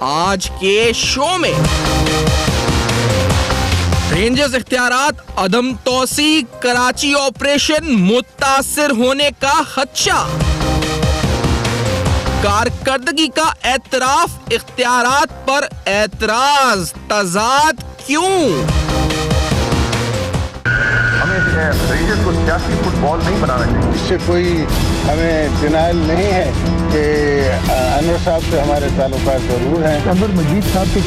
आज के शो में। रेंजर्स इख्तियारात अदम तौसी, कराची ऑपरेशन मुतासिर होने का खदशा, कारकर्दगी का एतराफ, इख्तियारात पर एतराज, तजाद क्यों? हमें रेंजर्स को सियासी फुटबॉल नहीं बनाना चाहिए। इससे कोई हमें डिनाइल नहीं है कि अनवर साहब से हमारे ताल्लुकात जरूर हैं। अनवर मजीद साहब के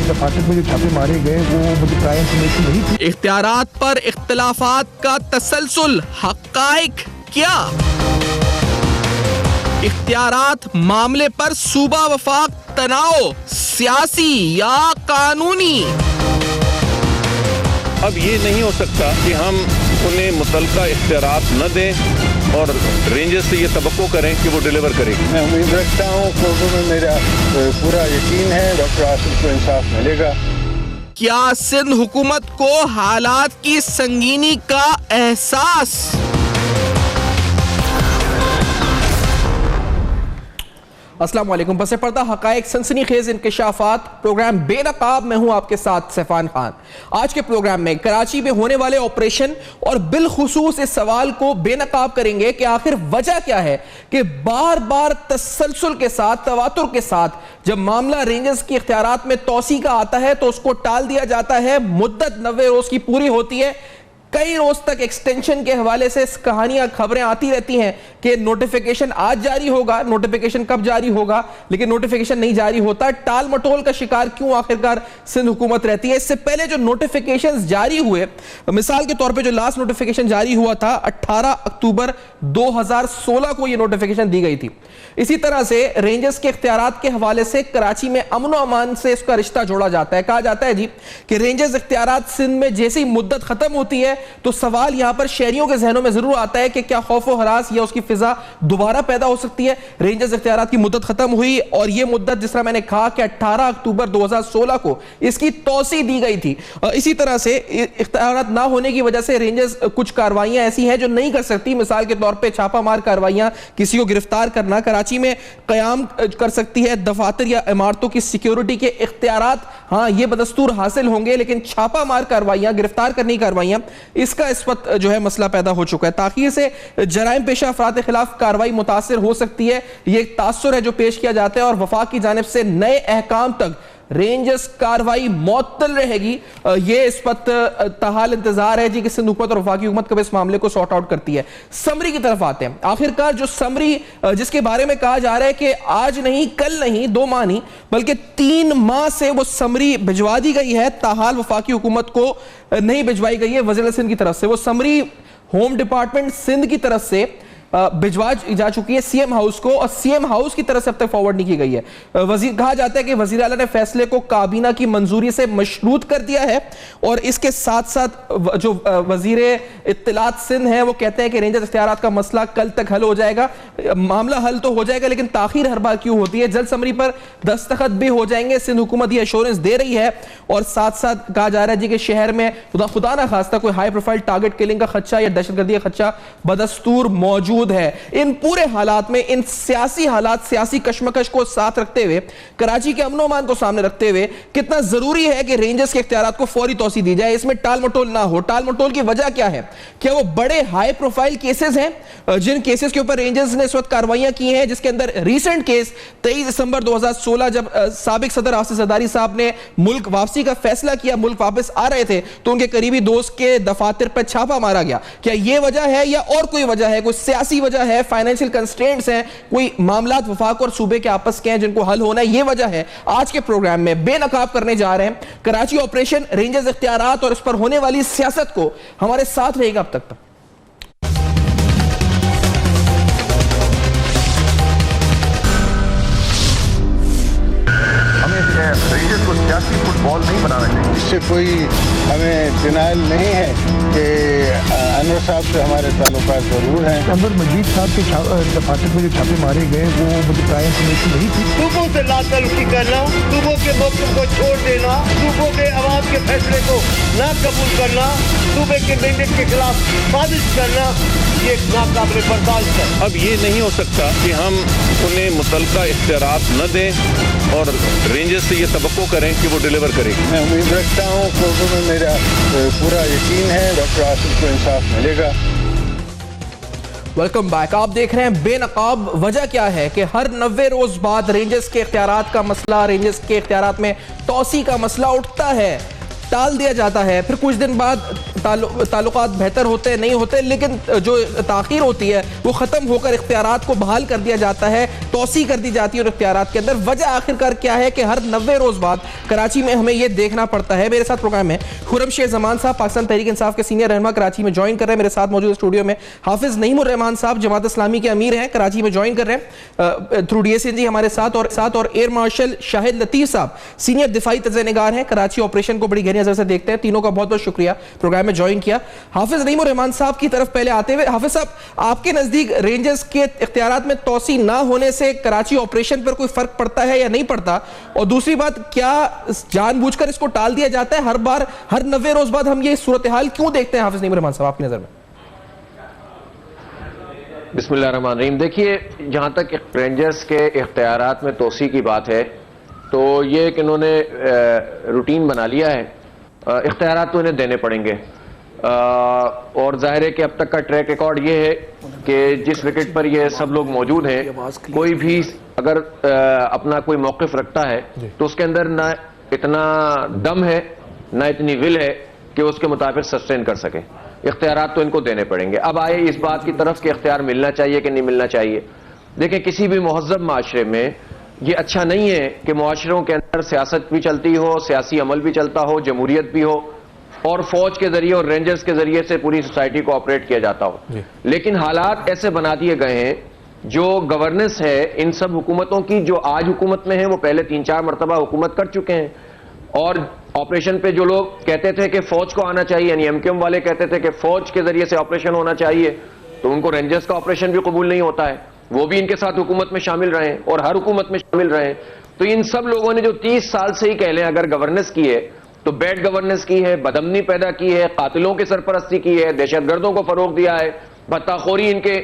दफातर में जो छापे मारे गए वो मुझे प्राइम इन्फॉर्मेशन नहीं थी। इख्तियारात पर इख्तिलाफात का तसलसल, हक़ाइक़ क्या? इख्तियारात मामले पर सूबा वफाक तनाव, सियासी या कानूनी? अब ये नहीं हो सकता कि हम उन्हें मुतलका इख्तियारात न दें और रेंजर्स से ये तवक्को करें कि वो डिलीवर करेगी। मैं उम्मीद रखता हूँ, कोर्टों में मेरा पूरा यकीन है डॉक्टर आसिफ को इंसाफ मिलेगा। क्या सिंध हुकूमत को हालात की संगीनी का एहसास? अस्सलाम वालेकुम। बसे पर्दा हक़ाइक़, सनसनीखेज़ इंकिशाफ़ात, प्रोग्राम बेनकाब में हूँ आपके साथ सैफान खान। आज के प्रोग्राम में कराची में होने वाले ऑपरेशन और बिलखुसूस इस सवाल को बेनकाब करेंगे कि आखिर वजह क्या है कि बार बार तसलसल के साथ, तवातुर के साथ जब मामला रेंजर्स की इख्तियारात में तौसी का आता है तो उसको टाल दिया जाता है। मुद्दत 90 रोज की पूरी होती है, कई रोज तक एक्सटेंशन के हवाले से कहानियां, खबरें आती रहती हैं कि नोटिफिकेशन आज जारी होगा, नोटिफिकेशन कब जारी होगा, लेकिन नोटिफिकेशन नहीं जारी होता। टाल मटोल का शिकार क्यों आखिरकार सिंध हुकूमत रहती है? इससे पहले जो नोटिफिकेशंस जारी हुए, मिसाल के तौर पे जो लास्ट नोटिफिकेशन जारी हुआ था 18 अक्टूबर 2016 को ये नोटिफिकेशन दी गई थी। इसी तरह से रेंजर्स के इख्तियारात के हवाले से कराची में अमन और अमान से इसका रिश्ता जोड़ा जाता है। कहा जाता है जी कि रेंजर्स इख्तियारात सिंध में जैसे ही मुद्दत खत्म होती है तो सवाल यहां पर शहरियों के जहनों में जरूर आता है कि क्या खौफ और हरास या उसकी फिजा दोबारा पैदा हो सकती है। रेंजर्स इख्तियारात की मुद्दत खत्म हुई और यह मुद्दत, जिस तरह मैंने कहा कि 18 अक्टूबर 2016 को इसकी तौसी दी गई थी। इसी तरह से इख्तियारात ना होने की वजह से रेंजर्स कुछ कार्रवाइयां ऐसी हैं जो नहीं कर सकती। मिसाल के तौर पर छापामार कार्रवाइयां, किसी को गिरफ्तार करना, कराची में कयाम कर सकती है दफातर या इमारतों की सिक्योरिटी के इख्तियारात, हाँ ये बदस्तूर हासिल होंगे, लेकिन छापामार कार्रवाइयां, गिरफ्तार करने की कार्रवाइयां, इसका इस वक्त जो है मसला पैदा हो चुका है। ताखीर से जराइम पेशा अफराद के खिलाफ कार्रवाई मुतासिर हो सकती है, ये एक तासुर है जो पेश किया जाता है और वफाक की जानिब से नए अहकाम तक रेंजर्स कार्रवाई मुअत्तल रहेगी। ये इस वक्त ताहाल इंतजार है जी कि सिंध हुकूमत और वफाकी हुकूमत कब इस मामले को सॉर्ट आउट करती है। समरी की तरफ आते हैं। आखिरकार जो समरी जिसके बारे में कहा जा रहा है कि आज नहीं, कल नहीं, 2 माह नहीं, बल्कि 3 माह से वो समरी भिजवा दी गई है, ताहाल वफाकी हुकूमत को नहीं भिजवाई गई है वज़ीर सिंध की तरफ से। वो समरी होम डिपार्टमेंट सिंध की तरफ से भिजवा जा चुकी है सीएम हाउस को और सीएम हाउस की तरफ से अब तक फॉरवर्ड नहीं की गई है। कहा जाता है कि वजीर आला ने फैसले को काबीना की मंजूरी से मशरूत कर दिया है और इसके साथ साथ जो वजीर इत्तलात सिंध है वो कहते हैं कि रेंजर इख्तियारात का मसला कल तक हल हो जाएगा। मामला हल तो हो जाएगा लेकिन ताखीर हर बार क्यों होती है? जल्द समरी पर दस्तखत भी हो जाएंगे, सिंध हुकूमत ये एश्योरेंस दे रही है। और साथ साथ कहा जा रहा है जी कि शहर में खुदा ना खास्ता कोई हाई प्रोफाइल टारगेट किलिंग का खदशा या दहशतगर्दी का खदशा बदस्तूर मौजूद है। इन पूरे हालात में, इन सियासी हालात, सियासी कशमकश को साथ रखते हुए, कराची के अमन अमान को सामने रखते हुए कितना जरूरी है कि रेंजर्स के इख्तियारात को फौरी तौसी दी जाए, इसमें टाल मटोल ना हो। टाल मटोल की वजह क्या है? क्या वो बड़े हाई प्रोफाइल केसेस हैं जिन केसेस के ऊपर रेंजर्स ने इस वक्त कार्रवाइयां की हैं, जिसके अंदर रीसेंट केस 23 दिसंबर 2016 जब साबिक सदर आसिफ ज़रदारी साहब ने मुल्क वापसी का फैसला किया, मुल्क वापस आ रहे थे तो उनके करीबी दोस्त के दफातर पर छापा मारा गया। क्या यह वजह है या और कोई वजह है? कोई सियासी वजह है, फाइनेंशियल कंस्ट्रेंट्स हैं, कोई मामलात वफाक और सूबे के आपस के हैं जिनको हल होना है? यह वजह है। आज के प्रोग्राम में बेनकाब करने जा रहे हैं कराची ऑपरेशन, रेंजर्स इख्तियारात और इस पर होने वाली सियासत को। हमारे साथ रहेगा अब तक। हमें रेंजर्स को सियासी फुटबॉल नहीं बनाना चाहिए। इससे कोई हमें डिनाइल नहीं है कि अनवर साहब से हमारे ताल्लुकात ज़रूर हैं। अनवर मजीद साहब के डिपार्टमेंट में जो छापे मारे गए वो मुझे प्राइम इंफॉर्मेशन नहीं थी। सूबों से लाताल्लुकी करना, सूबों के मौक़िफ़ को छोड़ देना, सूबों के अवाम के फैसले को ना कबूल करना, सूबे के मैंडेट के खिलाफ साजिश करना, ये नाकाबिल बर्दाश्त है। अब ये नहीं हो सकता कि हम उन्हें मुतल्लका इख्तियारात न दें और रेंजर्स से ये तवक्को करें कि वो डिलीवर करेगी। मैं उम्मीद रखता हूँ, कोर्टों में मेरा पूरा यकीन है डॉक्टर आसिफ को इंसाफ मिलेगा। Welcome back. आप देख रहे हैं बेनकाब। वजह क्या है कि हर 90 रोज बाद रेंजर्स के इख्तियारात का मसला, रेंजर्स के इख्तियारात में तोसी का मसला उठता है, टाल दिया जाता है, फिर कुछ दिन बाद ताल्लुकात बेहतर होते नहीं होते, लेकिन जो ताख़ीर होती है वो ख़त्म होकर इख्तियारात को बहाल कर दिया जाता है, तोसी कर दी जाती है और इख्तियारात के अंदर। वजह आखिरकार क्या है कि हर 90 रोज़ बाद कराची में हमें ये देखना पड़ता है। मेरे साथ प्रोग्राम में खुर्रम शेख ज़मान साहब पाकिस्तान तहरीक इंसाफ के सीनियर रहनुमा कराची में ज्वाइन कर रहे हैं। मेरे साथ मौजूद स्टूडियो में हाफिज़ नईमुर रहमान साहब जमात इस्लामी के अमीर हैं, कराची में ज्वाइन कर रहे हैं थ्रू DSNG हमारे साथ और एयर मार्शल शाहिद लतीफ़ साहब सीनियर दिफाई तज़्ज़ियानिगार हैं, कराची ऑपरेशन को बड़ी गहरी नज़र से देखते हैं। तीनों का बहुत बहुत शुक्रिया प्रोग्राम में ज्वाइन किया। हाफिज नईमुर रहमान साहब की तरफ पहले आते हुए, हाफिज साहब, आपके नजदीक रेंजर्स के इख्तियारात में तोसी ना होने से कराची ऑपरेशन पर कोई फर्क पड़ता है या नहीं पड़ता? और दूसरी बात, क्या जानबूझकर इसको टाल दिया जाता है? हर बार हर 90 रोज बाद हम ये सूरत हाल क्यों देखते हैं? हाफिज नईमुर रहमान साहब, आपकी नजर में। बिस्मिल्लाहिर्रहमानिर्रहीम। देखिए, जहां तक रेंजर्स के इख्तियारात में तोसी की बात है तो ये एक इन्होंने रूटीन बना लिया है। इख्तियारात तो इन्हें देने पड़ेंगे और जाहिर है कि अब तक का ट्रैक रिकॉर्ड ये है कि जिस विकेट पर ये सब लोग मौजूद हैं, कोई भी अगर अपना कोई मौक़िफ़ रखता है तो उसके अंदर ना इतना दम है ना इतनी विल है कि उसके मुताबिक सस्टेन कर सके। इख्तियारात तो इनको देने पड़ेंगे। अब आए इस बात की तरफ कि इख्तियार मिलना चाहिए कि नहीं मिलना चाहिए। देखें, किसी भी महज़्ज़ब माशरे में ये अच्छा नहीं है कि मुआशरों के अंदर सियासत भी चलती हो, सियासी अमल भी चलता हो, जमहूरियत भी हो और फौज के जरिए और रेंजर्स के जरिए से पूरी सोसाइटी को ऑपरेट किया जाता हो। लेकिन हालात ऐसे बना दिए गए हैं, जो गवर्नेंस है इन सब हुकूमतों की जो आज हुकूमत में है वो पहले 3-4 मरतबा हुकूमत कर चुके हैं। और ऑपरेशन पे जो लोग कहते थे कि फौज को आना चाहिए, यानी MQM वाले कहते थे कि फौज के जरिए से ऑपरेशन होना चाहिए, तो उनको रेंजर्स का ऑपरेशन भी कबूल नहीं होता है। वो भी इनके साथ हुकूमत में शामिल रहे और हर हुकूमत में शामिल रहे। तो इन सब लोगों ने जो 30 साल से ही कह लें अगर गवर्नेंस की है तो बैड गवर्नेंस की है, बदअमनी पैदा की है, कातिलों की सरपरस्ती की है, दहशतगर्दों को फरोग दिया है, भत्ताखोरी इनके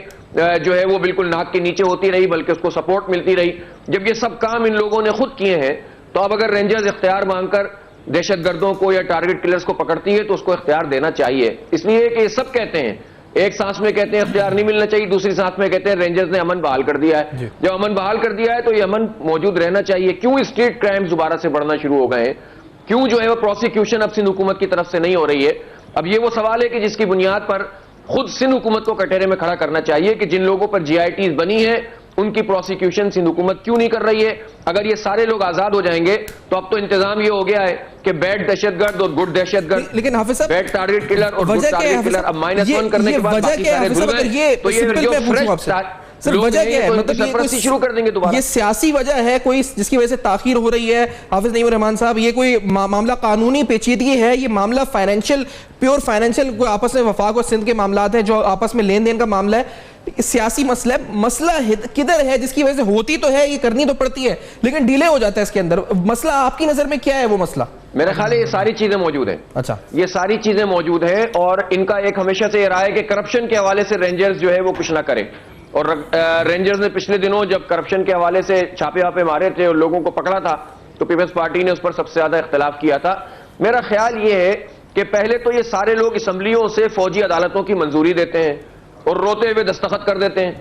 जो है वो बिल्कुल नाक के नीचे होती रही, बल्कि उसको सपोर्ट मिलती रही। जब ये सब काम इन लोगों ने खुद किए हैं तो अब अगर रेंजर्स इख्तियार मांगकर दहशतगर्दों को या टारगेट किलर्स को पकड़ती है तो उसको इख्तियार देना चाहिए। इसलिए कि ये सब कहते हैं, एक सांस में कहते हैं इख्तियार नहीं मिलना चाहिए, दूसरी सांस में कहते हैं रेंजर्स ने अमन बहाल कर दिया है। जब अमन बहाल कर दिया है तो ये अमन मौजूद रहना चाहिए। क्यों स्ट्रीट क्राइम्स दोबारा से बढ़ना शुरू हो गए हैं? क्यों जो है वो प्रोसिक्यूशन अब सिंध हुकूमत की तरफ से नहीं हो रही है? अब ये वो सवाल है कि जिसकी बुनियाद पर खुद सिंध हुकूमत को कटहरे में खड़ा करना चाहिए कि जिन लोगों पर GITs बनी है उनकी प्रोसिक्यूशन सिंध हुकूमत क्यों नहीं कर रही है। अगर ये सारे लोग आजाद हो जाएंगे तो अब तो इंतजाम ये हो गया है कि बैड दहशतगर्द और गुड दहशतगर्द, लेकिन हाफिज साहब, बैड टारगेट किलर और गुड टारगेट किलर अब -1 करने के बाद बाकी सारे धुल गए, तो ये जो सर वजह क्या है? मतलब ये शुरू कर देंगे दोबारा। ये सियासी वजह है कोई जिसकी वजह से ताखीर हो रही है? हाफिज नईमुर रहमान साहब, ये कोई मामला कानूनी पेचीदगी है? ये मामला फाइनेंशियल, प्योर फाइनेंशियल कोई आपस में वफाक और सिंध के मामलात हैं जो आपस में लेन देन का मामला है? सियासी मसला है? मसला किधर है जिसकी वजह से होती तो है, ये करनी तो पड़ती है लेकिन डिले हो जाता है इसके अंदर? मसला आपकी नजर में क्या है वो मसला? मेरे ख्याल है ये सारी चीजें मौजूद हैं। अच्छा, ये सारी चीजें मौजूद हैं और इनका एक हमेशा से ये रहा है कि करप्शन के हवाले से रेंजर्स जो है वो कुछ ना करें। और रेंजर्स ने पिछले दिनों जब करप्शन के हवाले से छापे वापे मारे थे और लोगों को पकड़ा था तो पीपल्स पार्टी ने उस पर सबसे ज्यादा इख्तिलाफ किया था। मेरा ख्याल ये है कि पहले तो ये सारे लोग असम्बलियों से फौजी अदालतों की मंजूरी देते हैं और रोते हुए दस्तखत कर देते हैं।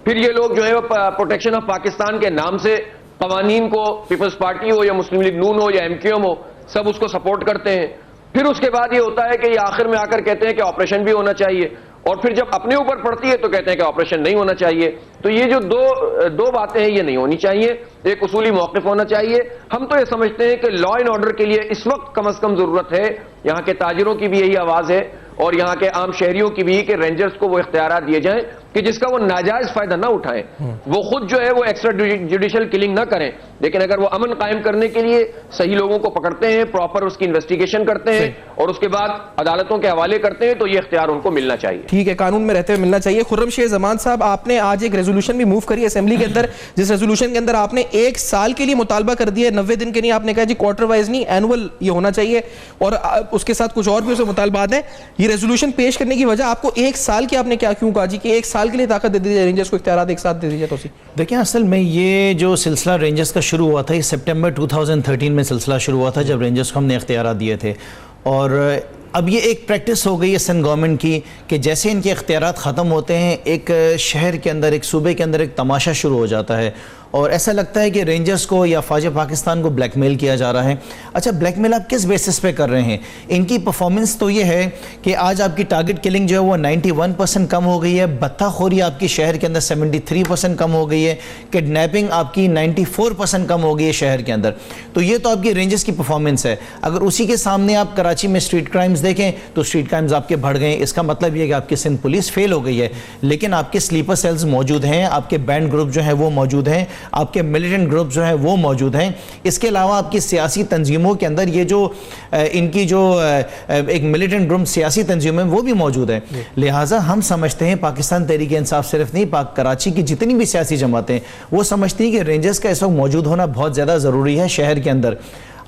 फिर ये लोग जो है प्रोटेक्शन ऑफ पाकिस्तान के नाम से कवानीन को, पीपल्स पार्टी हो या मुस्लिम लीग नून हो या MQM हो, सब उसको सपोर्ट करते हैं। फिर उसके बाद ये होता है कि ये आखिर में आकर कहते हैं कि ऑपरेशन भी होना चाहिए और फिर जब अपने ऊपर पड़ती है तो कहते हैं कि ऑपरेशन नहीं होना चाहिए। तो ये जो दो बातें हैं ये नहीं होनी चाहिए। एक उसूली मौक़िफ़ होना चाहिए। हम तो ये समझते हैं कि लॉ एंड ऑर्डर के लिए इस वक्त कम से कम जरूरत है, यहाँ के ताजिरों की भी यही आवाज है और यहाँ के आम शहरियों की भी, कि रेंजर्स को वो इख्तियारात दिए जाएं कि जिसका वो नाजायज फायदा ना उठाएं, वो खुद जो है वो एक्स्ट्रा जुडिशियल किलिंग ना करें, लेकिन अगर वो अमन कायम करने के लिए सही लोगों को पकड़ते हैं, प्रॉपर उसकी इन्वेस्टिगेशन करते हैं और उसके बाद अदालतों के हवाले करते हैं, तो ये इख्तियार उनको मिलना चाहिए। ठीक है, कानून में रहते हुए मिलना चाहिए। खुर्रम शेख जमान साहब, आपने आज एक रेजोल्यूशन भी मूव करी असेंबली के अंदर, जिस रेजोल्यूशन के अंदर आपने 1 साल के लिए मुतालबा कर दिया, 90 दिन के नहीं, आपने कहा जी क्वार्टर वाइज नहीं, एनुअल ये होना चाहिए, और उसके साथ कुछ और भी उसे मुतालबात हैं। ये रेजोल्यूशन पेश करने की वजह आपको 1 साल की आपने क्या क्यों कहा जी कि 1 साल के लिए ताकत दे दी रेंजर्स को, इख्तियारात एक साथ दे दीजिए? तो देखिए, असल में ये जो सिलसिला रेंजर्स का शुरू हुआ था, ये सितंबर 2013 में सिलसिला शुरू हुआ था, जब रेंजर्स को हमने इख्तियारात दिए थे। और अब ये एक प्रैक्टिस हो गई है सिंध गवर्नमेंट की कि जैसे इनके इख्तियारात ख़त्म होते हैं, एक शहर के अंदर, एक सूबे के अंदर एक तमाशा शुरू हो जाता है और ऐसा लगता है कि रेंजर्स को या फ़ौज पाकिस्तान को ब्लैकमेल किया जा रहा है। अच्छा, ब्लैकमेल आप किस बेसिस पे कर रहे हैं? इनकी परफॉर्मेंस तो ये है कि आज आपकी टारगेट किलिंग जो है वो 91% कम हो गई है, बत्ताखोरी आपकी शहर के अंदर 73% कम हो गई है, किडनैपिंग आपकी 94% कम हो गई है शहर के अंदर। तो ये तो आपकी रेंजर्स की परफॉर्मेंस है। अगर उसी के सामने आप कराची में स्ट्रीट क्राइम्स देखें तो स्ट्रीट क्राइम्स आपके बढ़ गए, इसका मतलब ये कि आपकी सिंध पुलिस फेल हो गई है। लेकिन आपके स्लीपर सेल्स मौजूद हैं, आपके बैंड ग्रुप जो हैं वो मौजूद हैं, आपके मिलिटेंट ग्रुप जो हैं वो मौजूद हैं। इसके अलावा आपकी सियासी तंजीमों के अंदर ये जो इनकी जो एक मिलिटेंट ग्रुप सियासी तंजीम है वो भी मौजूद है। लिहाजा हम समझते हैं, पाकिस्तान तहरीक इंसाफ सिर्फ नहीं, कराची की जितनी भी सियासी जमातें वो समझती हैं कि रेंजर्स का इस वक्त मौजूद होना बहुत ज़्यादा ज़रूरी है शहर के अंदर।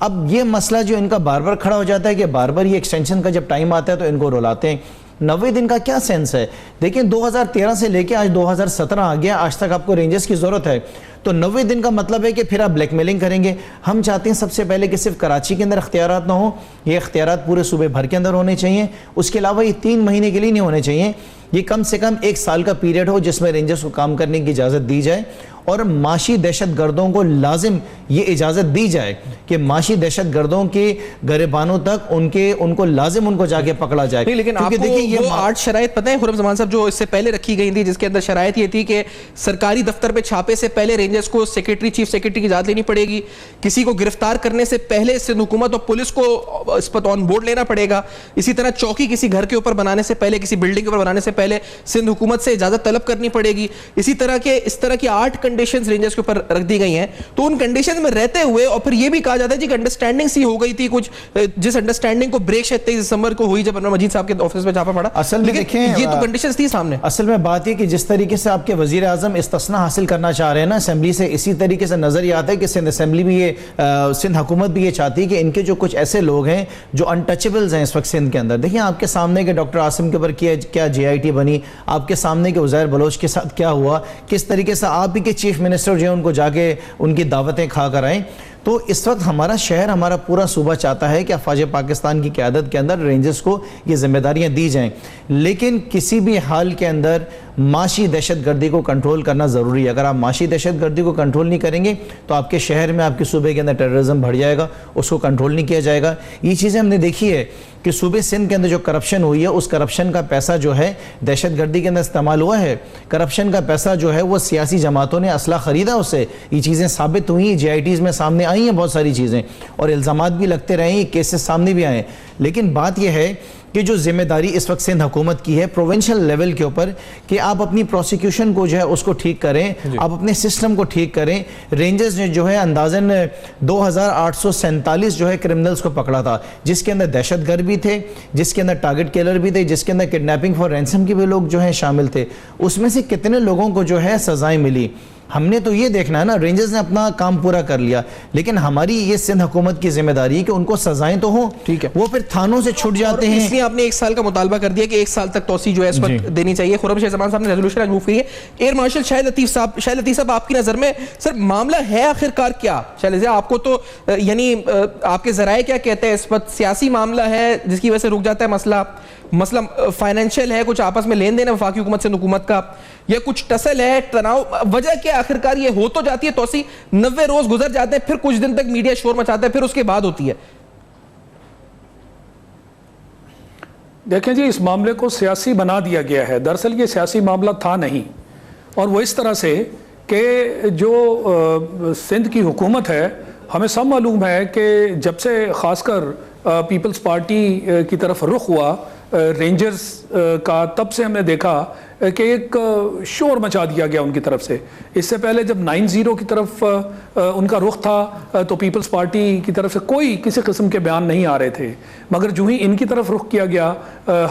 अब ये मसला जो इनका बार बार खड़ा हो जाता है कि बार बार ये एक्सटेंशन का जब टाइम आता है तो इनको रुलाते हैं। 90 दिन का क्या सेंस है? देखिए, 2013 से लेके आज 2017 आ गया, आज तक आपको रेंजर्स की ज़रूरत है, तो 90 दिन का मतलब है कि फिर आप ब्लैकमेलिंग करेंगे। हम चाहते हैं सबसे पहले कि सिर्फ कराची के अंदर इख्तियारात ना हो, ये इख्तियारात पूरे सूबे भर के अंदर होने चाहिए। उसके अलावा ये 3 महीने के लिए नहीं होने चाहिए, ये कम से कम 1 साल का पीरियड हो जिसमें रेंजर्स को काम करने की इजाज़त दी जाए और माशी दहशत गर्दों को लाजिम ये इजाज़त दी जाए कि माशी दहशत गर्दों के गिरबानों तक उनको लाजिम उनको जाके पकड़ा जाए। लेकिन आपको देखिए ये 8 शराइत पता है खुर्रम जमान साहब, जो इससे पहले रखी गई थी, जिसके अंदर शराइत ये थी कि सरकारी दफ्तर पे छापे से पहले रेंजर्स को सेक्रेटरी, चीफ सेक्रेटरी की इजाज़त लेनी पड़ेगी, किसी को गिरफ्तार करने से पहले सिंध हुकूमत और पुलिस को इस पर ऑन बोर्ड लेना पड़ेगा, इसी तरह चौकी किसी घर के ऊपर बनाने से पहले, किसी बिल्डिंग के ऊपर बनाने से पहले सिंध हुकूमत से इजाज़त तलब करनी पड़ेगी। इस तरह की 8 कंडीशंस रेंजर्स के ऊपर रख दी गई हैं। तो उन कंडीशंस में रहते हुए और फिर ये भी कहा जाता है जी कि अंडरस्टैंडिंग सी हो गई थी कुछ, जिस अंडरस्टैंडिंग को ब्रेक शायद 23 दिसंबर को हुई जब अनवर मजीद साहब के ऑफिस में छापा पड़ा। असल में देखें, ये तो कंडीशंस थी सामने। असल में बात ये कि जिस तरीके से आपके वजीर आजम इस्तिस्ना हासिल करना चाह रहे हैं ना असेंबली से, इसी तरीके से नजर आता है कि सिंध असेंबली भी ये सिंध हुकूमत भी ये चाहती है कि इनके जो कुछ ऐसे लोग हैं जो अनटचेबल्स हैं इस वक्त सिंध के अंदर। देखिए, आपके सामने के डॉक्टर आसिम के ऊपर क्या JIT बनी, आपके सामने के उज़ैर बलोच के साथ क्या हुआ, किस तरीके से आप ही के चीफ मिनिस्टर जो है उनको जाके उनकी दावतें खा कर आए। तो इस वक्त हमारा शहर, हमारा पूरा सूबा चाहता है कि अफवाज पाकिस्तान की क़यादत के अंदर रेंजर्स को ये जिम्मेदारियां दी जाएं, लेकिन किसी भी हाल के अंदर माशी दहशत गर्दी को कंट्रोल करना ज़रूरी है। अगर आप माशी दहशत गर्दी को कंट्रोल नहीं करेंगे तो आपके शहर में, आपके सूबे के अंदर टेररिज्म बढ़ जाएगा, उसको कंट्रोल नहीं किया जाएगा। ये चीज़ें हमने देखी है कि सूबे सिंध के अंदर जो करप्शन हुई है, उस करप्शन का पैसा जो है दहशत गर्दी के अंदर इस्तेमाल हुआ है। करप्शन का पैसा जो है वो सियासी जमातों ने असला ख़रीदा उससे। ये चीज़ें साबित हुई, JITs में सामने आई हैं बहुत सारी चीज़ें, और इल्ज़ामात भी लगते रहे, केसेस सामने भी आए। लेकिन बात यह है कि जो जिम्मेदारी इस वक्त सिंध हुकूमत की है प्रोविंशियल लेवल के ऊपर, कि आप अपनी प्रोसिक्यूशन को जो है उसको ठीक करें, आप अपने सिस्टम को ठीक करें। रेंजर्स ने जो है अंदाजन 2847 जो है क्रिमिनल्स को पकड़ा था, जिसके अंदर दहशतगर्द भी थे, जिसके अंदर टारगेट किलर भी थे, जिसके अंदर किडनैपिंग फॉर रैंसम के भी लोग जो है शामिल थे। उसमें से कितने लोगों को जो है सजाएं मिली? हमने तो ये देखना है ना, रेंजर्स ने अपना काम पूरा कर लिया, लेकिन हमारी ये सिंध हुकूमत की जिम्मेदारी है कि उनको सजाएं तो हो, ठीक है, वो फिर थानों से छूट जाते हैं। इसलिए आपने 1 साल का मुतालबा कर दिया कि 1 साल तक तौसी जो है इस वक्त देनी चाहिए। खुर्रम शेख जमान साहब ने रेजोल्यूशन आज मूव की है। एयर मार्शल शाहिद लतीफ साहब, आपकी नजर में सर मामला है आखिरकार क्या? शाहिद, आपको तो यानी आपके जराए क्या कहते हैं इस वक्त? सियासी मामला है जिसकी वजह से रुक जाता है मसला फाइनेंशियल है, कुछ आपस में लेन देन है वफाकी हुकूमत से हुकूमत का, या कुछ टसल है, तनाव? वजह क्या आखिरकार? ये हो तो जाती है तौसी, 90 रोज गुजर जाते हैं, फिर कुछ दिन तक मीडिया शोर मचाता है, फिर उसके बाद होती है। देखें जी, इस मामले को सियासी बना दिया गया है। दरअसल ये सियासी मामला था नहीं, और वो इस तरह से कि जो सिंध की हुकूमत है, हमें सब मालूम है कि जब से खासकर पीपल्स पार्टी की तरफ रुख हुआ रेंजर्स का, तब से हमने देखा कि एक शोर मचा दिया गया उनकी तरफ से। इससे पहले जब 9-0 की तरफ उनका रुख था तो पीपल्स पार्टी की तरफ से कोई किसी किस्म के बयान नहीं आ रहे थे, मगर जो ही इनकी तरफ रुख किया गया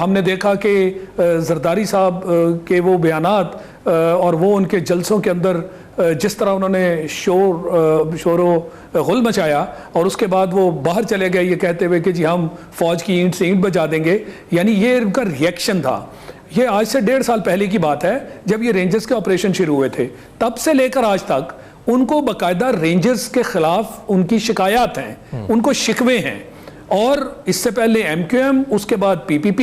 हमने देखा कि जरदारी साहब के वो बयानात और वो उनके जलसों के अंदर जिस तरह उन्होंने शोरो गुल मचाया, और उसके बाद वो बाहर चले गए ये कहते हुए कि जी हम फौज की ईंट से ईंट बजा देंगे, यानी ये उनका रिएक्शन था। ये आज से 1.5 साल पहले की बात है जब ये रेंजर्स के ऑपरेशन शुरू हुए थे, तब से लेकर आज तक उनको बाकायदा रेंजर्स के खिलाफ उनकी शिकायत हैं, उनको शिकवे हैं। और इससे पहले MQM, उसके बाद PPP,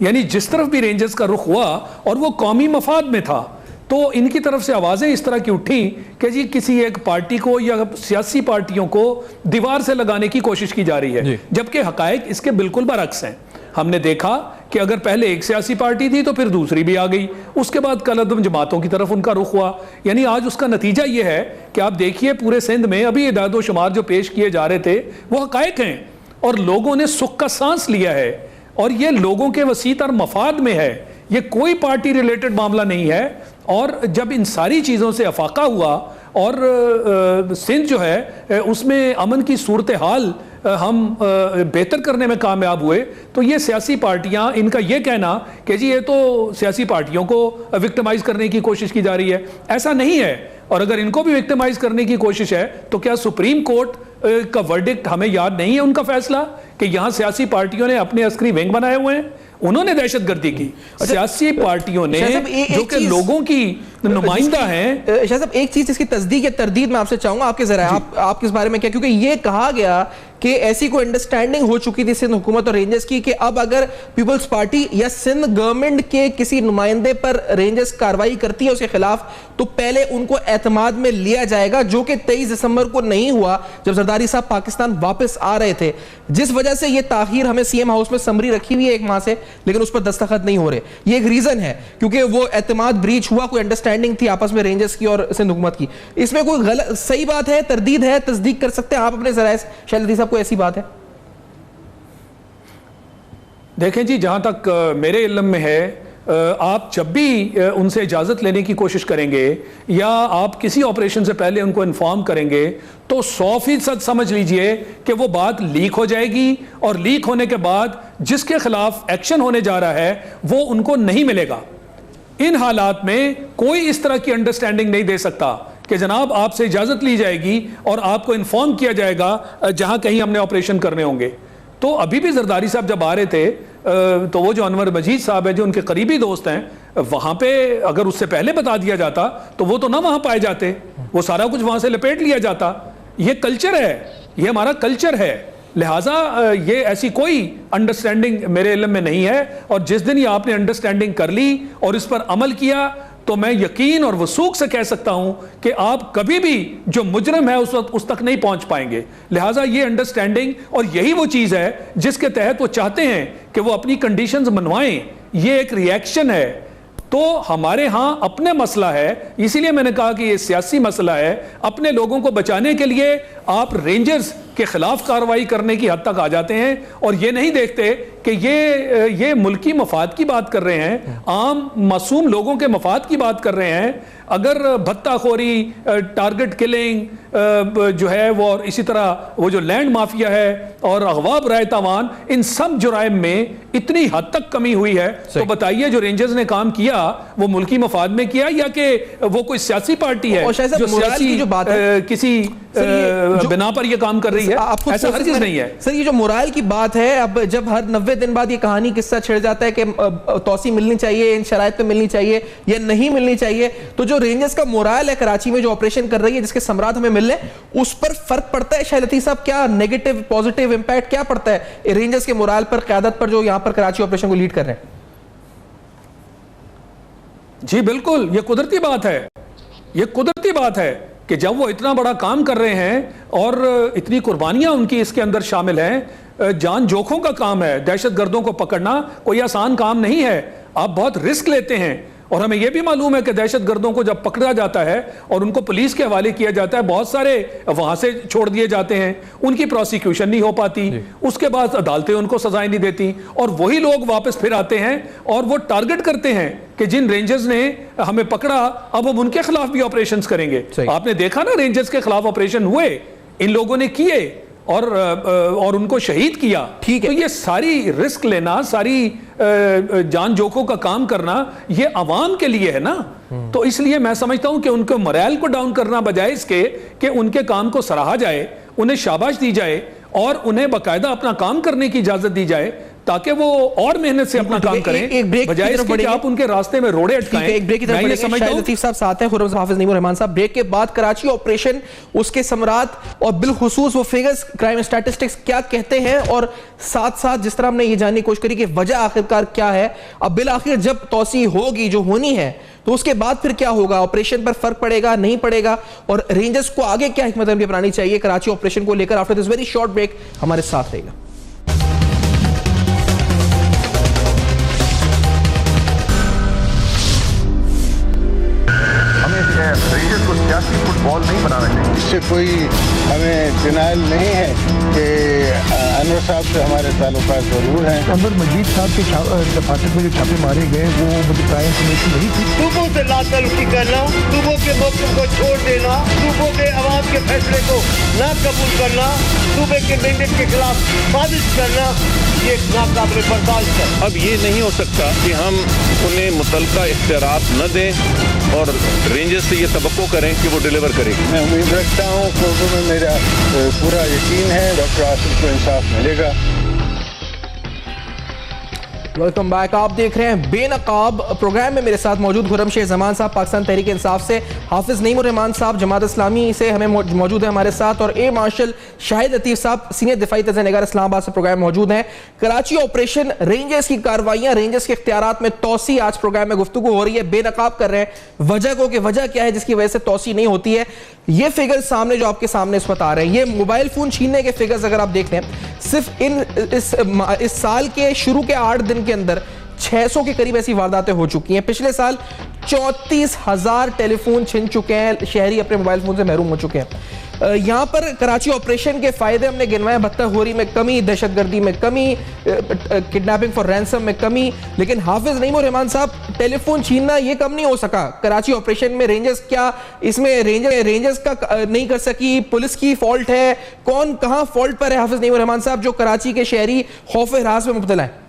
यानी जिस तरफ भी रेंजर्स का रुख हुआ और वो कौमी मफाद में था, तो इनकी तरफ से आवाजें इस तरह की उठी कि जी किसी एक पार्टी को या सियासी पार्टियों को दीवार से लगाने की कोशिश की जा रही है, जबकि हकायक इसके बिल्कुल बरअक्स हैं। हमने देखा कि अगर पहले एक सियासी पार्टी थी तो फिर दूसरी भी आ गई, उसके बाद कलअदम जमातों की तरफ उनका रुख हुआ। यानी आज उसका नतीजा यह है कि आप देखिए पूरे सिंध में अभी इदाद व शुमार जो पेश किए जा रहे थे वो हकायक हैं और लोगों ने सुख का सांस लिया है, और ये लोगों के वसीतर मफाद में है, ये कोई पार्टी रिलेटेड मामला नहीं है। और जब इन सारी चीज़ों से अफाका हुआ और सिंध जो है उसमें अमन की सूरत हाल हम बेहतर करने में कामयाब हुए, तो ये सियासी पार्टियां, इनका ये कहना कि जी ये तो सियासी पार्टियों को विक्टिमाइज करने की कोशिश की जा रही है, ऐसा नहीं है। और अगर इनको भी विक्टिमाइज करने की कोशिश है तो क्या सुप्रीम कोर्ट का वर्डिक्ट हमें याद नहीं है, उनका फैसला कि यहां सियासी पार्टियों ने अपने अस्करी विंग बनाए हुए हैं, उन्होंने दहशतगर्दी की। सियासी पार्टियों ने जो कि लोगों की नुमाइंदा हैं। शाह साहब, एक चीज इसकी तस्दीक या तरदीद मैं आपसे चाहूंगा, आपके जरा आप किस बारे में क्या, क्योंकि ये कहा गया कि ऐसी कोई अंडरस्टैंडिंग हो चुकी थी सिंध हुकूमत और रेंजर्स की कि अब अगर पीपल्स पार्टी या सिंध गवर्नमेंट के किसी नुमाइंदे पर रेंजर्स कार्रवाई करती है उसके खिलाफ, तो पहले उनको एतमाद में लिया जाएगा, जो कि 23 दिसंबर को नहीं हुआ जब जरदारी साहब पाकिस्तान वापस आ रहे थे, जिस वजह से ये ताखीर हमें सीएम हाउस में समरी रखी हुई है 1 माह से, लेकिन उस पर दस्तखत नहीं हो रहे। ये एक रीजन है क्योंकि वो एतमाद ब्रीच हुआ, कोई अंडरस्टैंडिंग थी आपस में रेंजर्स की और सिंध हुकूमत की। इसमें कोई गलत सही बात है, तरदीद है, तस्दीक कर सकते हैं आप अपने जराए से? शाह लतीफ साहब, कोई ऐसी बात है? देखें जी, जहां तक मेरे इल्म में है, आप जब भी उनसे इजाज़त लेने की कोशिश करेंगे या आप किसी ऑपरेशन से पहले उनको इन्फॉर्म करेंगे तो 100% समझ लीजिए कि वो बात लीक हो जाएगी, और लीक होने के बाद जिसके खिलाफ एक्शन होने जा रहा है वो उनको नहीं मिलेगा। इन हालात में कोई इस तरह की अंडरस्टैंडिंग नहीं दे सकता कि जनाब आपसे इजाज़त ली जाएगी और आपको इन्फॉर्म किया जाएगा जहां कहीं हमने ऑपरेशन करने होंगे। तो अभी भी जरदारी साहब जब आ रहे थे तो वो जो अनवर मजीद साहब है जो उनके करीबी दोस्त हैं, वहां पे अगर उससे पहले बता दिया जाता तो वो तो ना वहां पाए जाते, वो सारा कुछ वहां से लपेट लिया जाता। ये कल्चर है, ये हमारा कल्चर है, लिहाजा ये ऐसी कोई अंडरस्टैंडिंग मेरे इल्म में नहीं है। और जिस दिन ये आपने अंडरस्टैंडिंग कर ली और इस पर अमल किया तो मैं यकीन और वसूख से कह सकता हूं कि आप कभी भी जो मुजरिम है उस तक नहीं पहुंच पाएंगे। लिहाजा ये अंडरस्टैंडिंग और यही वो चीज है जिसके तहत वो चाहते हैं कि वो अपनी कंडीशंस मनवाएं। ये एक रिएक्शन है। तो हमारे यहां अपने मसला है, इसीलिए मैंने कहा कि ये सियासी मसला है। अपने लोगों को बचाने के लिए आप रेंजर्स के खिलाफ कार्रवाई करने की हद तक आ जाते हैं और ये नहीं देखते कि ये मुल्की मफाद की बात कर रहे हैं, आम मासूम लोगों के मफाद की बात कर रहे हैं। अगर भत्ताखोरी, टारगेट किलिंग जो है वो, और इसी तरह वो जो लैंड माफिया है और अगवा बराए तावान, इन सब जुराइम में इतनी हद तक कमी हुई है, तो बताइए जो रेंजर्स ने काम किया वो मुल्की मफाद में किया या कि वो कोई सियासी पार्टी है जो सियासी जो बात है किसी बिना पर ये काम कर रही है? ऐसा हर चीज नहीं है सर। ये जो मोराल की बात है, अब जब हर 90 दिन बाद ये कहानी किस्सा छिड़ जाता है कि तौसी मिलनी चाहिए, इन शराइत पे मिलनी चाहिए या नहीं मिलनी चाहिए, तो जो रेंजर्स का मोराल है कराची में जो ऑपरेशन कर रही है, जिसके सम्राट हमें मिल रहे, उस पर फर्क पड़ता है? शाह लतीफ साहब, क्या नेगेटिव पॉजिटिव इंपैक्ट क्या पड़ता है रेंजर्स के मोराल पर, क़यादत पर, जो यहां पर कराची ऑपरेशन को लीड कर रहे हैं? जी बिल्कुल, ये कुदरती बात है, ये कुदरती बात है कि जब वो इतना बड़ा काम कर रहे हैं और इतनी कुर्बानियां उनकी इसके अंदर शामिल हैं, जान जोखों का काम है, दहशतगर्दों को पकड़ना कोई आसान काम नहीं है, आप बहुत रिस्क लेते हैं और हमें यह भी मालूम है कि दहशत गर्दों को जब पकड़ा जाता है और उनको पुलिस के हवाले किया जाता है, बहुत सारे वहां से छोड़ दिए जाते हैं, उनकी प्रोसिक्यूशन नहीं हो पाती, उसके बाद अदालतें उनको सजाएं नहीं देती, और वही लोग वापस फिर आते हैं और वो टारगेट करते हैं कि जिन रेंजर्स ने हमें पकड़ा अब हम उनके खिलाफ भी ऑपरेशंस करेंगे। आपने देखा ना, रेंजर्स के खिलाफ ऑपरेशन हुए, इन लोगों ने किए और उनको शहीद किया। ठीक है, तो ये सारी रिस्क लेना, सारी जान जोखों का काम करना, ये अवाम के लिए है ना। तो इसलिए मैं समझता हूं कि उनको मोरल को डाउन करना बजाय इसके कि उनके काम को सराहा जाए, उन्हें शाबाश दी जाए और उन्हें बाकायदा अपना काम करने की इजाजत दी जाए, ताकि वो और मेहनत से अपना काम करें, बजाय इसके कि आप उनके रास्ते में रोड़े अटकाएं। एक ब्रेक की तरफ बढ़ेंगे। शाहिद लतीफ साहब साथ हैं, खुर्रम हाफिज नईमुर रहमान साहब। ब्रेक के बाद कराची ऑपरेशन, उसके समरात और बिलखुसूस वो फिगर्स, क्राइम स्टैटिस्टिक्स क्या कहते हैं, और साथ साथ जिस तरह हमने ये जानने की कोशिश करी कि वजह आखिरकार क्या है, अब बिल आखिर जब तौसी होगी जो होनी है तो उसके बाद फिर क्या होगा, ऑपरेशन पर फर्क पड़ेगा नहीं पड़ेगा, और रेंजर्स को आगे क्या हिकमत अमली अपनानी चाहिए कराची ऑपरेशन को लेकर। After this very short break हमारे साथ रहेगा। रेंजर्स को सियासी फुटबॉल नहीं बनाना चाहिए। इससे कोई हमें डिनाइल नहीं है कि अनवर साहब से हमारे ताल्लुकात जरूर हैं। अनवर मजीद साहब के डिपार्टमेंट में जो छापे मारे गए वो मुझे क्राइम कमेटी नहीं थी। सूबों से लातल्फी करना, सूबों के मौक़िफ़ को छोड़ देना, सूबों के अवाम के फैसले को ना कबूल करना, सूबे के मैंडेट के खिलाफ साजिश करना, ये नाकाबिल बर्दाश्त है। अब ये नहीं हो सकता कि हम उन्हें मुतल्लका इख्तियारात न दें और रेंजर्स से ये तवक्को करें कि वो डिलीवर करेगी। मैं उम्मीद रखता हूँ, कोर्टों में मेरा पूरा यकीन है डॉक्टर आसिफ को इंसाफ मिलेगा। Welcome back. आप देख रहे हैं बेनकाब। प्रोग्राम में मेरे साथ मौजूद खुर्रम शेख जमान साहब पाकिस्तान तहरीक इंसाफ से, हाफिज नईमुर रहमान साहब जमात इस्लामी से हमें मौजूद है हमारे साथ, और ए मार्शल शाहिद लतीफ साहब सीनियर दिफाई तज़्ज़िया-निगार इस्लामाबाद से प्रोग्राम में मौजूद हैं। कराची ऑपरेशन, रेंजर्स की कार्रवाइयां, रेंजर्स के इख्तियारात में तोसी, आज प्रोग्राम में गुफ्तगू हो रही है। बेनकाब कर रहे हैं वजह को कि वजह क्या है जिसकी वजह से तोसी नहीं होती है। ये फिगर्स सामने जो आपके सामने इस वक्त आ रहे हैं, ये मोबाइल फोन छीनने के फिगर्स अगर आप देख लें, सिर्फ इस साल के शुरू के 8 दिन के अंदर 600 के करीब ऐसी वारदातें हो चुकी हैं। पिछले साल 34,000 टेलीफोन छिन चुके हैं, शहरी अपने मोबाइल फोन से महरूम हो चुके हैं। यहां पर कराची ऑपरेशन के फायदे हमने गिनवाए, बदतखोरी में कमी, दहशतगर्दी में कमी, किडनैपिंग फॉर रैंसम में कमी, लेकिन हाफिज नईमुर रहमान साहब, टेलीफोन छीनना ये कम नहीं हो सका कराची ऑपरेशन में। रेंजर्स क्या इसमें रेंजर्स का नहीं कर सकी, पुलिस की फॉल्ट है, कौन कहां फॉल्ट पर है हाफिज नईमुर रहमान साहब, जो कराची के शहरी खौफ हरास में मुब्तला है?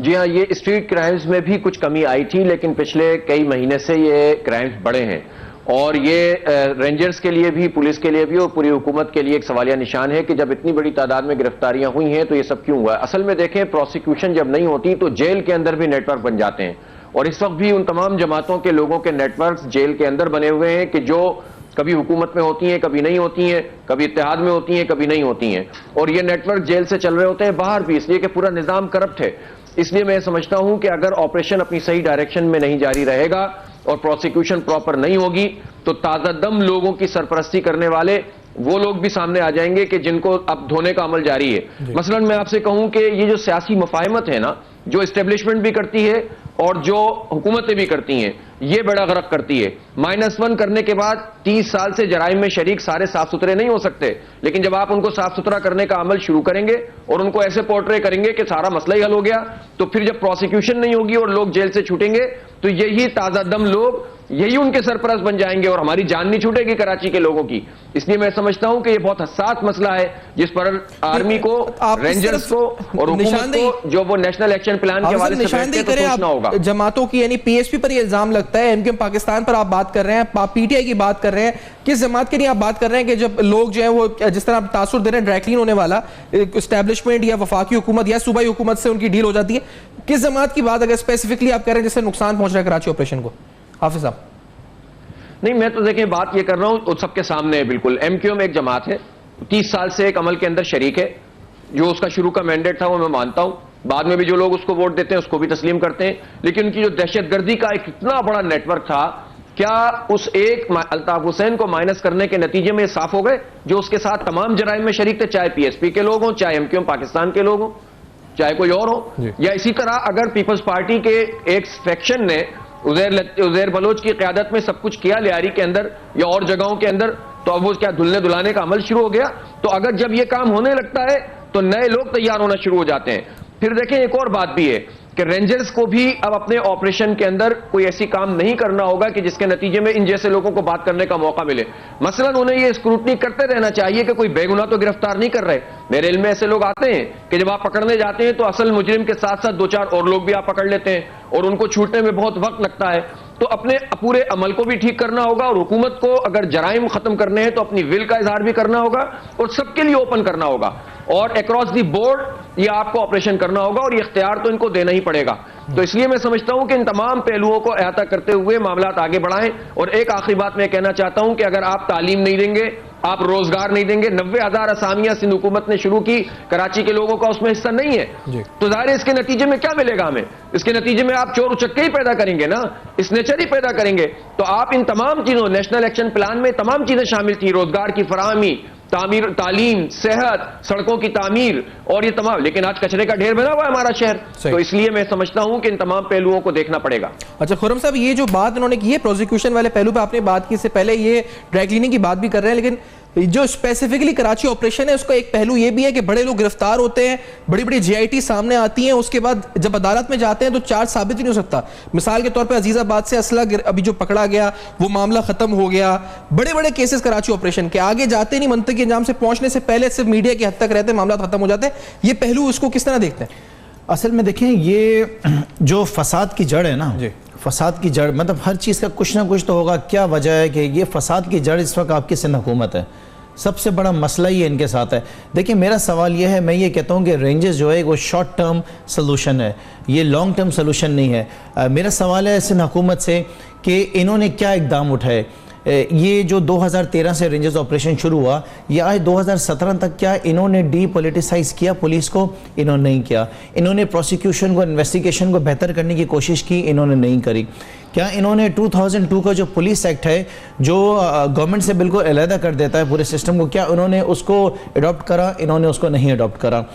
जी हाँ, ये स्ट्रीट क्राइम्स में भी कुछ कमी आई थी, लेकिन पिछले कई महीने से ये क्राइम्स बढ़े हैं, और ये रेंजर्स के लिए भी, पुलिस के लिए भी और पूरी हुकूमत के लिए एक सवालिया निशान है कि जब इतनी बड़ी तादाद में गिरफ्तारियां हुई हैं तो ये सब क्यों हुआ है। असल में देखें, प्रोसिक्यूशन जब नहीं होती तो जेल के अंदर भी नेटवर्क बन जाते हैं, और इस वक्त भी उन तमाम जमातों के लोगों के नेटवर्क जेल के अंदर बने हुए हैं कि जो कभी हुकूमत में होती हैं, कभी नहीं होती हैं, कभी इत्तेहाद में होती हैं, कभी नहीं होती हैं, और ये नेटवर्क जेल से चल रहे होते हैं बाहर भी, इसलिए कि पूरा निजाम करप्ट है। इसलिए मैं समझता हूं कि अगर ऑपरेशन अपनी सही डायरेक्शन में नहीं जारी रहेगा और प्रोसिक्यूशन प्रॉपर नहीं होगी तो ताजा दम लोगों की सरपरस्ती करने वाले वो लोग भी सामने आ जाएंगे कि जिनको अब धोने का अमल जारी है। मसलन मैं आपसे कहूं कि ये जो सियासी मुफाहमत है ना, जो एस्टेब्लिशमेंट भी करती है और जो हुकूमतें भी करती हैं, ये बड़ा गरक करती है। -1 करने के बाद 30 साल से जराइम में शरीक सारे साफ सुथरे नहीं हो सकते, लेकिन जब आप उनको साफ सुथरा करने का अमल शुरू करेंगे और उनको ऐसे पोर्ट्रे करेंगे कि सारा मसला ही हल हो गया, तो फिर जब प्रोसिक्यूशन नहीं होगी और लोग जेल से छूटेंगे तो यही ताजा दम लोग, यही उनके सरपरस्त बन जाएंगे और हमारी जान नहीं छूटेगी कराची के लोगों की। इसलिए मैं समझता हूं कि यह बहुत हसास मसला है जिस पर आर्मी को, रेंजर्स को और हुकूमत को, जो वो नेशनल एक्शन प्लान के हवाले से बैठते तो सोचना होगा। जमातों की यानी पीएसपी पर यह इल्जाम लगता है, एमक्यूएम पाकिस्तान पर आप बात कर रहे हैं, पीटीआई की बात कर रहे हैं, किस जमात के लिए आप बात कर रहे हैं कि जब लोग जो है वो जिस तरह तासुर दे रहे हैं ड्राइक्लीन होने वाला एस्टैब्लिशमेंट या वफाकी हुकूमत या सूबाई हुकूमत से उनकी डील हो जाती है, किस जमात की बात अगर स्पेसिफिकली आप कह रहे हैं जिससे नुकसान पहुंच रहा है कराची ऑपरेशन को? हाफिज साहब। नहीं, मैं तो देखिए बात ये कर रहा हूं सबके सामने है बिल्कुल। एमक्यूएम एक जमात है, 30 साल से एक अमल के अंदर शरीक है, जो उसका शुरू का मैंडेट था वो मैं मानता हूं, बाद में भी जो लोग उसको वोट देते हैं उसको भी तस्लीम करते हैं, लेकिन उनकी जो दहशतगर्दी का एक इतना बड़ा नेटवर्क था, क्या उस एक अल्ताफ हुसैन को माइनस करने के नतीजे में साफ हो गए जो उसके साथ तमाम जराइम में शरीक थे, चाहे पीएसपी के लोग हों, चाहे एमक्यूएम पाकिस्तान के लोग हों, चाहे कोई और हो। या इसी तरह अगर पीपल्स पार्टी के एक सेक्शन ने उज़ैर बलोच की क़यादत में सब कुछ किया लियारी के अंदर या और जगहों के अंदर, तो अब वो क्या धुलने धुलाने का अमल शुरू हो गया। तो अगर जब ये काम होने लगता है तो नए लोग तैयार होना शुरू हो जाते हैं। फिर देखें एक और बात भी है कि रेंजर्स को भी अब अपने ऑपरेशन के अंदर कोई ऐसी काम नहीं करना होगा कि जिसके नतीजे में इन जैसे लोगों को बात करने का मौका मिले। मसलन उन्हें ये स्क्रूटनी करते रहना चाहिए कि कोई बेगुनाह तो गिरफ्तार नहीं कर रहे। मेरे इल्म में ऐसे लोग आते हैं कि जब आप पकड़ने जाते हैं तो असल मुजरिम के साथ साथ 2-4 और लोग भी आप पकड़ लेते हैं और उनको छूटने में बहुत वक्त लगता है। तो अपने पूरे अमल को भी ठीक करना होगा और हुकूमत को अगर जराइम खत्म करने हैं तो अपनी विल का इजहार भी करना होगा और सबके लिए ओपन करना होगा और अक्रॉस दी बोर्ड ये आपको ऑपरेशन करना होगा और ये इख्तियार तो इनको देना ही पड़ेगा। तो इसलिए मैं समझता हूं कि इन तमाम पहलुओं को अहाता करते हुए मामला आगे बढ़ाएं। और एक आखिरी बात मैं कहना चाहता हूं कि अगर आप तालीम नहीं देंगे, आप रोजगार नहीं देंगे, 90,000 असामियां सिंध हुकूमत ने शुरू की, कराची के लोगों का उसमें हिस्सा नहीं है, तो जाहिर है इसके नतीजे में क्या मिलेगा हमें? इसके नतीजे में आप चोर उचक्के ही पैदा करेंगे ना, इस नेचर ही पैदा करेंगे। तो आप इन तमाम चीजों, नेशनल एक्शन प्लान में तमाम चीजें शामिल थी, रोजगार की फराहमी, तामीर, तालीम, सेहत, सड़कों की तामीर और ये तमाम, लेकिन आज कचरे का ढेर बना हुआ है हमारा शहर। तो इसलिए मैं समझता हूं कि इन तमाम पहलुओं को देखना पड़ेगा। अच्छा खुर्रम साहब, ये जो बात उन्होंने की है प्रोसिक्यूशन वाले पहलू पे आपने बात की, इससे पहले ये ड्राई क्लीनिंग की बात भी कर रहे हैं, लेकिन जो स्पेसिफिकली कराची ऑपरेशन है उसका एक पहलू ये भी है कि बड़े लोग गिरफ्तार होते हैं, बड़ी बड़ी जीआईटी सामने आती हैं, उसके बाद जब अदालत में जाते हैं तो चार्ज साबित ही नहीं हो सकता। मिसाल के तौर पे अजीजाबाद से असला अभी जो पकड़ा गया वो मामला खत्म हो गया। बड़े बड़े केसेस कराची ऑपरेशन के आगे जाते नहीं, मंतकी अंजाम से पहुंचने से पहले सिर्फ मीडिया की हद तक रहते, मामला खत्म हो जाते हैं। ये पहलू उसको किस तरह देखते हैं? असल में देखें, ये जो फसाद की जड़ है ना, फसाद की जड़ मतलब हर चीज़ का कुछ ना कुछ तो होगा। क्या वजह है कि ये फसाद की जड़ इस वक्त आपकी सिंध हुकूमत है, सबसे बड़ा मसला ये इनके साथ है। देखिए मेरा सवाल ये है, मैं ये कहता हूँ कि रेंजेस जो है वो शॉर्ट टर्म सलूशन है, ये लॉन्ग टर्म सलूशन नहीं है। मेरा सवाल है सिंध हुकूमत से कि इन्होंने क्या इकदाम उठाए। ये जो 2013 से रेंजर्स ऑपरेशन शुरू हुआ, ये आज 2017 तक क्या इन्होंने डीपोलिटिसाइज किया पुलिस को? इन्होंने नहीं किया। इन्होंने प्रोसिक्यूशन को, इन्वेस्टिगेशन को बेहतर करने की कोशिश की? इन्होंने नहीं करी। क्या इन्होंने 2002 का जो पुलिस एक्ट है जो गवर्नमेंट से बिल्कुल अलहदा कर देता है पूरे सिस्टम को, क्या उन्होंने उसको अडॉप्ट करा? इन्होंने उसको नहीं अडॉप्ट करा।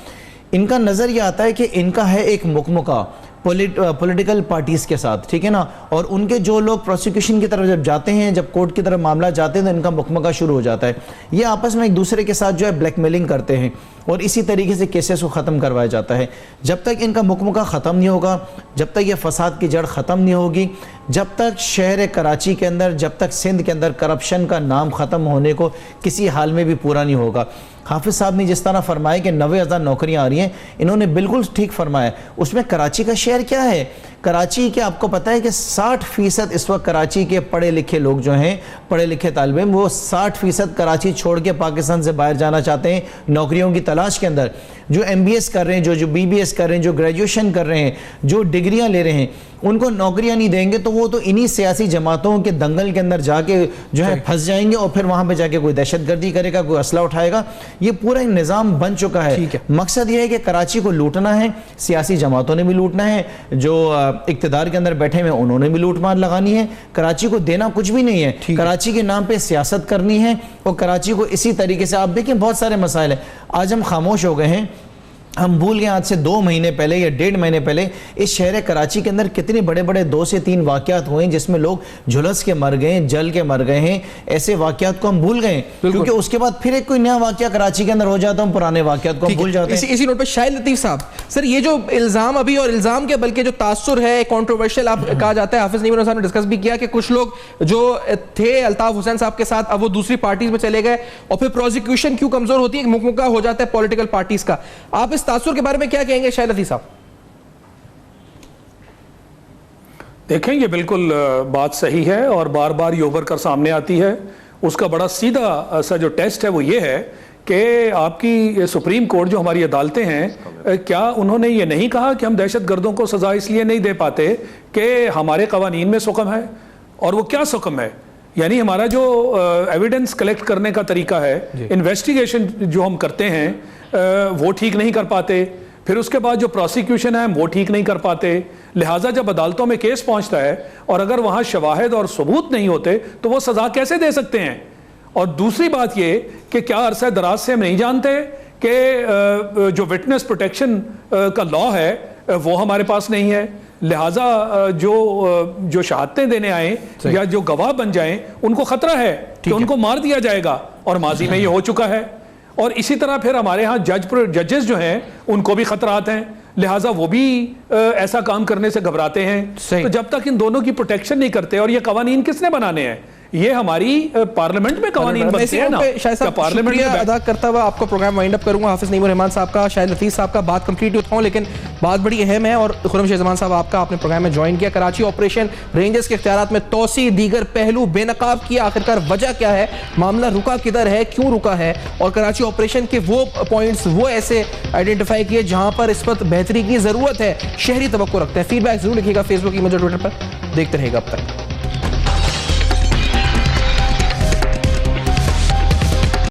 इनका नज़र ये आता है कि इनका है एक मुकमुका पॉलिटिकल पार्टीज़ के साथ, ठीक है ना, और उनके जो लोग प्रोसिक्यूशन की तरफ जब जाते हैं, जब कोर्ट की तरफ मामला जाते हैं तो इनका मुकमका शुरू हो जाता है। ये आपस में एक दूसरे के साथ जो है ब्लैकमेलिंग करते हैं और इसी तरीके से केसेस को ख़त्म करवाया जाता है। जब तक इनका मुकमका ख़त्म नहीं होगा, जब तक ये फसाद की जड़ ख़त्म नहीं होगी, जब तक शहर कराची के अंदर, जब तक सिंध के अंदर करप्शन का नाम ख़त्म होने को किसी हाल में भी पूरा नहीं होगा। हाफिज़ साहब ने जिस तरह फरमाया कि 90,000 नौकरियां आ रही हैं, इन्होंने बिल्कुल ठीक फरमाया। उसमें कराची का शेयर क्या है? कराची के आपको पता है कि 60% इस वक्त कराची के पढ़े लिखे लोग जो हैं, पढ़े लिखे तालिब इल्म, वो 60% कराची छोड़ के पाकिस्तान से बाहर जाना चाहते हैं नौकरियों की तलाश के अंदर। जो MBS कर रहे हैं, जो BBS कर रहे हैं, जो ग्रेजुएशन कर रहे हैं, जो डिग्रियां ले रहे हैं, उनको नौकरियां नहीं देंगे तो वो तो इन्हीं सियासी जमातों के दंगल के अंदर जाके जो है फंस जाएंगे और फिर वहां पे जाके कोई दहशतगर्दी करेगा, कोई असला उठाएगा। ये पूरा एक निज़ाम बन चुका है। मकसद ये है कि कराची को लूटना है, सियासी जमातों ने भी लूटना है, जो इक्तदार के अंदर बैठे हुए उन्होंने भी लूट मार लगानी है। कराची को देना कुछ भी नहीं है, कराची के नाम पे सियासत करनी है और कराची को इसी तरीके से। आप देखिए बहुत सारे मसाइल हैं, आज हम खामोश हो गए हैं, हम भूल गए आज से 2 महीने पहले या 1.5 महीने पहले इस शहर कराची के अंदर कितने बड़े बड़े 2 से 3 वाक़यात हुए जिसमें लोग झुलस के मर गए, जल के मर गए हैं। ऐसे वाक़यात को हम भूल गए क्योंकि उसके बाद फिर एक कोई नया वाक़या कराची के अंदर हो जाता है, हम पुराने वाक़यात को हम भूल जाते हैं। इसी नोट पर शाहिद लतीफ़ साहब, सर ये जो इल्ज़ाम अभी और इल्ज़ाम के बल्कि जो तासुर है कंट्रोवर्शियल आप कहा जाता है, हाफिज़ नईम साहब ने डिस्कस भी किया कि कुछ लोग जो थे अल्ताफ़ हुसैन साहब के साथ अब वो दूसरी पार्टीज में चले गए और फिर प्रोसिक्यूशन क्यों कमजोर होती है, मुकमुका हो जाता है पॉलिटिकल पार्टीज का। आप इस तासुर के बारे में क्या कहेंगे शाहिद लतीफ़ साहब? देखें ये बिल्कुल बात सही है और बार बार ये उभर कर सामने आती है। उसका बड़ा सीधा सा जो टेस्ट है वो ये है कि आपकी सुप्रीम कोर्ट जो हमारी अदालतें हैं, क्या उन्होंने ये नहीं कहा कि हम दहशत गर्दों को सजा इसलिए नहीं दे पाते कि हमारे कवानीन में सुकम है? और वो क्या सुकम है? यानी हमारा जो एविडेंस कलेक्ट करने का तरीका है, इन्वेस्टिगेशन जो हम करते हैं वो ठीक नहीं कर पाते, फिर उसके बाद जो प्रोसिक्यूशन है वो ठीक नहीं कर पाते। लिहाजा जब अदालतों में केस पहुंचता है और अगर वहां शवाहिद और सबूत नहीं होते तो वो सजा कैसे दे सकते हैं? और दूसरी बात ये कि क्या अरसा दराज से हम नहीं जानते कि जो विटनेस प्रोटेक्शन का लॉ है वो हमारे पास नहीं है, लिहाजा जो शहादतें देने आए या जो गवाह बन जाएं उनको खतरा है कि उनको मार दिया जाएगा, और माजी में ये हो चुका है। और इसी तरह फिर हमारे यहाँ जजेस जो हैं उनको भी खतरात हैं, लिहाजा वो भी ऐसा काम करने से घबराते हैं। तो जब तक इन दोनों की प्रोटेक्शन नहीं करते, और ये कवानीन किसने बनाने हैं, ये हमारी पार्लियामेंट में कवानीन बनते हैं ना। शायद साहब पार्लियामेंट में अदा करता हुआ आपको प्रोग्राम वाइंड अप करूंगा। हाफिज नईमुर रहमान साहब का, शाहिद लतीफ़ साहब का बात कंप्लीट उठाऊं, लेकिन बात बड़ी अहम है। और खुर्रम शेख ज़मान साहब आपका आपने प्रोग्राम में ज्वाइन किया। कराची ऑपरेशन रेंजर्स के इख्तियारात में तोसी, दीगर पहलू बेनकाब किया, आखिरकार वजह क्या है, मामला रुका किधर है, क्यों रुका है, और कराची ऑपरेशन के वो पॉइंट्स वो ऐसे आइडेंटिफाई किए जहां पर इस वक्त बेहतरी की जरूरत है, शहरी तवक्को रखते हैं। फीडबैक जरूर लिखिएगा फेसबुक, ईमेल, ट्विटर पर। देखते रहेगा अब तक।